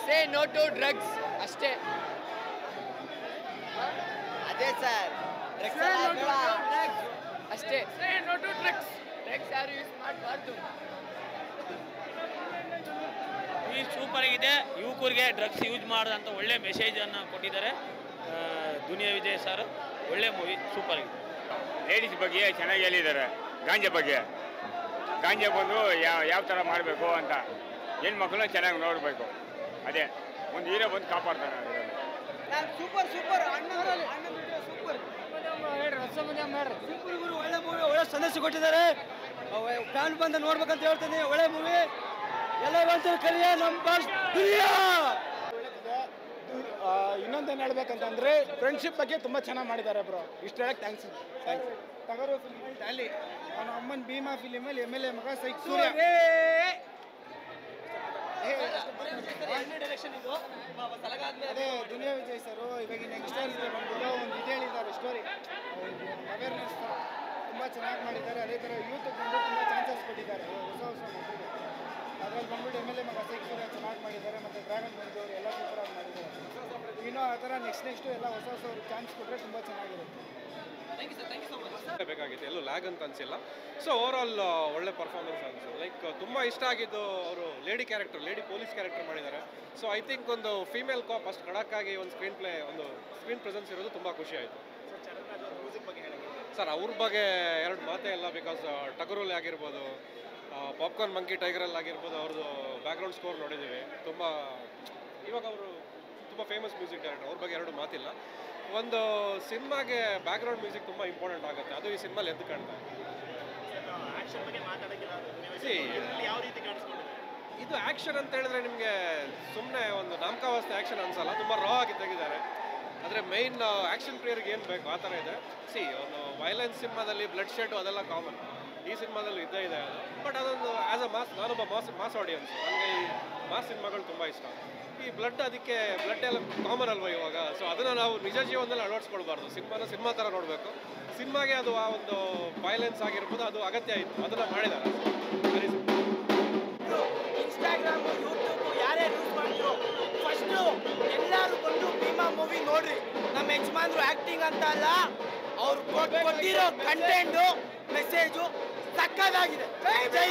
Say no to drugs ಅಷ್ಟೇ. ಅದೇ sir, ಅಷ್ಟೇ. Say no to drugs. Drugs ಯಾರು ಯೂಸ್ ಮಾಡಬಾರ್ದು. ಈ ಸೂಪರ್ ಆಗಿದೆ. ಯುವಕರಿಗೆ ಡ್ರಗ್ಸ್ ಯೂಸ್ ಮಾಡೋದಂತ ಒಳ್ಳೆ ಮೆಸೇಜನ್ನು ಕೊಟ್ಟಿದ್ದಾರೆ ದುನಿಯಾ ವಿಜಯ್ ಸರ್. ಒಳ್ಳೆ ಮೂವಿ, ಸೂಪರ್ ಆಗಿದೆ. ಲೇಡೀಸ್ ಬಗ್ಗೆ ಚೆನ್ನಾಗಿ ಹೇಳಿದ್ದಾರೆ. ಗಾಂಜಾ ಬಗ್ಗೆ, ಗಾಂಜಾ ಬಂದು ಯಾವ ಥರ ಮಾಡಬೇಕು ಅಂತ ಹೆಣ್ಮಕ್ಳನ್ನ ಚೆನ್ನಾಗಿ ನೋಡಬೇಕು. ಅದೇ ಒಂದು ಹೀರೋ ಬಂದು ಕಾಪಾಡ್ತಾನೆ. ಸೂಪರ್ ಸೂಪರ್ ಸೂಪರ್ ಸೂಪರ್ ಗುರು, ಒಳ್ಳೆ ಮೂವಿ, ಒಳ್ಳೆ ಸಂದೇಶ ಕೊಟ್ಟಿದ್ದಾರೆ. ಫ್ಯಾನ್ ಬಂದು ನೋಡ್ಬೇಕಂತ ಹೇಳ್ತೀನಿ. ಒಳ್ಳೆ ಮೂವಿ, ಎಲ್ಲರೂ ಕಲಿಯ ನಮ್ಮ ದುನಿಯಾ. ಇನ್ನೊಂದೇನು ಹೇಳ್ಬೇಕಂತಂದ್ರೆ ಫ್ರೆಂಡ್ಶಿಪ್ ಬಗ್ಗೆ ತುಂಬ ಚೆನ್ನಾಗಿ ಮಾಡಿದ್ದಾರೆ ಬ್ರೋ. ಇಷ್ಟು ಹೇಳಕ್ಕೆ ಥ್ಯಾಂಕ್ಸ್. ಟಗರು ಫಿಲ್ಮಲ್ಲಿ ಅಲ್ಲಿ ಅವನ ಅಮ್ಮನ ಭೀಮಾ ಫಿಲಿಮಲ್ಲಿ MLA ಮಗ ಸೈಕ್ ಸೂರ್ಯ. ಅದೇ ದುನಿಯಾ ವಿಜಯ್ ಸರ್ ಇವಾಗಿನ ಯಂಗ್ಸ್ಟರ್ಸ್ಗೆ ಬಂದ್ಬಿಟ್ಟು ಒಂದು ಇದು ಹೇಳಿದ್ದಾರೆ ಸ್ಟೋರಿ, ಅವೇರ್ನೆಸ್ ತುಂಬ ಚೆನ್ನಾಗಿ ಮಾಡಿದ್ದಾರೆ. ಅದೇ ಥರ ಯೂತ್ಗೆ ಬಂದು ತುಂಬ ಚಾನ್ಸಸ್ ಕೊಟ್ಟಿದ್ದಾರೆ ಹೊಸ ಮಕ್ಕಳಿಗೆ. ಅದ್ರಲ್ಲಿ ಬಂದ್ಬಿಟ್ಟು MLA ಮಗ ಸೈಕ್ ಸೂರ್ಯ ಚೆನ್ನಾಗಿ ಮಾಡಿದ್ದಾರೆ. ಮತ್ತು ಡ್ರ್ಯಾಗನ್ ಬಂದವರು ಎಲ್ಲ ಸೂಪರಾಗಿ ಮಾಡಿದ್ದಾರೆ. ಇನ್ನೂ ಆ ಥರ ನೆಕ್ಸ್ಟ್ ಎಲ್ಲ ಹೊಸ ಅವ್ರಿಗೆ ಚಾನ್ಸ್ ಕೊಟ್ಟರೆ ತುಂಬ ಚೆನ್ನಾಗಿರುತ್ತೆ. ಬೇಕಾಗಿತ್ತು, ಎಲ್ಲೂ ಲ್ಯಾಗ್ ಅಂತ ಅನಿಸಿಲ್ಲ. ಸೊ ಓವರಾಲ್ ಒಳ್ಳೆ ಪರ್ಫಾರ್ಮೆನ್ಸ್ ಅನಿಸ್ತು. ಲೈಕ್ ತುಂಬ ಇಷ್ಟ ಆಗಿದ್ದು ಅವರು ಲೇಡಿ ಪೊಲೀಸ್ ಕ್ಯಾರೆಕ್ಟರ್ ಮಾಡಿದ್ದಾರೆ. ಸೊ ಐ ಥಿಂಕ್ ಒಂದು ಫೀಮೇಲ್ ಕಾಪ್ ಅಷ್ಟು ಖಡಕ್ಕಾಗಿ ಒಂದು ಸ್ಕ್ರೀನ್ ಪ್ರೆಸೆನ್ಸ್ ಇರೋದು ತುಂಬ ಖುಷಿ ಆಯಿತು. ಸರ್ ಅವ್ರ ಬಗ್ಗೆ ಎರಡು ಮಾತೇ ಇಲ್ಲ. ಬಿಕಾಸ್ ಟಗರಲ್ಲಿ ಆಗಿರ್ಬೋದು, ಪಾಪ್ಕಾರ್ನ್ ಮಂಕಿ ಟೈಗರಲ್ಲಿ ಆಗಿರ್ಬೋದು, ಅವ್ರದ್ದು ಬ್ಯಾಕ್ಗ್ರೌಂಡ್ ಸ್ಕೋರ್ ನೋಡಿದ್ದೀವಿ. ಇವಾಗ ಅವರು ತುಂಬ ಫೇಮಸ್ ಮ್ಯೂಸಿಕ್ ಡೈರೆಕ್ಟರ್, ಅವ್ರ ಬಗ್ಗೆ ಎರಡು ಮಾತಿಲ್ಲ. ಒಂದು ಸಿನಿಮಾಗೆ ಬ್ಯಾಕ್ಗ್ರೌಂಡ್ ಮ್ಯೂಸಿಕ್ ತುಂಬ ಇಂಪಾರ್ಟೆಂಟ್ ಆಗುತ್ತೆ. ಅದು ಈ ಸಿನಿಮಾಲಿ ಎದ್ದು ಕಾಣ್ತಾ ಇದೆ. ಇದು ಆ್ಯಕ್ಷನ್ ಅಂತ ಹೇಳಿದ್ರೆ ನಿಮಗೆ ಸುಮ್ಮನೆ ಒಂದು ನಾಮಕಾವಸ್ಥೆ ಆ್ಯಕ್ಷನ್ ಅನ್ಸಲ್ಲ, ತುಂಬ ರಾ ಆಗಿ ತೆಗಿದ್ದಾರೆ. ಆದರೆ ಮೇಯ್ನ್ ಆ್ಯಕ್ಷನ್ ಪ್ಲೇಯರ್ಗೆ ಏನು ಬೇಕು ಆ ಥರ ಇದೆ. ಒಂದು ವೈಲೆನ್ಸ್ ಸಿನಿಮಾದಲ್ಲಿ ಬ್ಲಡ್ ಶೆಡ್ ಅದೆಲ್ಲ ಕಾಮನ್, ಈ ಸಿನಿಮಾದಲ್ಲಿ ಇದ್ದೇ ಇದೆ ಅದು. ಬಟ್ ಅದೊಂದು ಆ್ಯಸ್ ಅ ನಾನೊಬ್ಬ ಮಾಸ್ ಆಡಿಯನ್ಸ್, ನನಗೆ ಈ ಮಾಸ್ ಸಿನಿಮಾಗಳು ತುಂಬ ಇಷ್ಟ. ಈ ಬ್ಲಡ್ ಎಲ್ಲ ಕಾಮನ್ ಅಲ್ವಾ ಇವಾಗ. ಸೊ ಅದನ್ನು ನಾವು ನಿಜ ಜೀವನದಲ್ಲಿ ಅಳವಡಿಸ್ಕೊಳ್ಬಾರ್ದು. ಸಿನಿಮಾ ಥರ ನೋಡಬೇಕು. ಸಿನಿಮಾಗೆ ಅದು ಆ ಒಂದು ವೈಲೆನ್ಸ್ ಆಗಿರ್ಬೋದು, ಅದು ಅಗತ್ಯ ಇತ್ತು, ಅದನ್ನು ಮಾಡಿದ್ದಾರೆ. ಇನ್ಸ್ಟಾಗ್ರಾಮ್, ಯೂಟ್ಯೂಬ್ ಯಾರ್ಯಾರು ಯೂಸ್ ಮಾಡಿದ್ರು ಫಸ್ಟು ಎಲ್ಲರೂ ಬಂದು ಭೀಮಾ ಮೂವಿ ನೋಡ್ರಿ. ನಮ್ಮ ಯಜಮಾನ್ರು ಆ್ಯಕ್ಟಿಂಗ್ ಅಂತ ಅಲ್ಲ, ಅವ್ರು ಕೊಟ್ಟಿರೋ ಕಂಟೆಂಟು ಮೆಸೇಜು ಸಕ್ಕತ್ತಾಗಿದೆ. ಜೈ